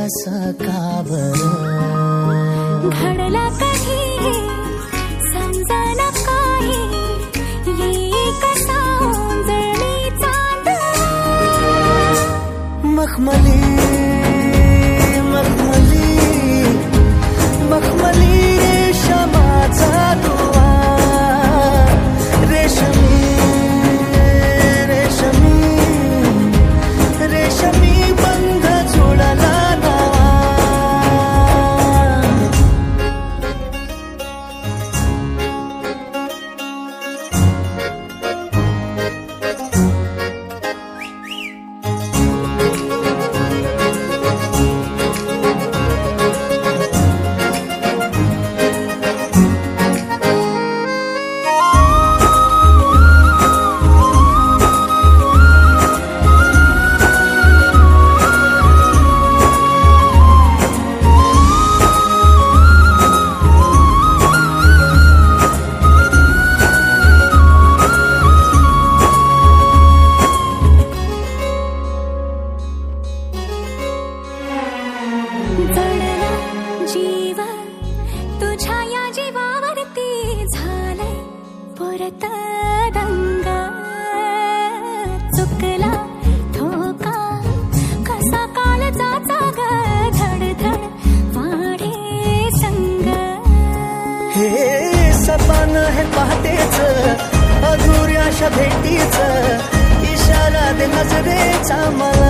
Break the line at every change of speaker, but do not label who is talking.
असं का बरं
घडला कधी समजना काही येई कसा ओंजळी चांद
मखमली मखमली मखमली रेशमाचा दुवा रेशमी रेशमी रेशमी बंध जुळला
जडला जीव तुझ्या या जीवावरती झालंय परत दंग चुकला धोका कसा काळजाचा ग धडधड वाढे संग
हे सपान है पहाटेच अधुऱ्याशा भेटीच इशारा दे नजरेचा मला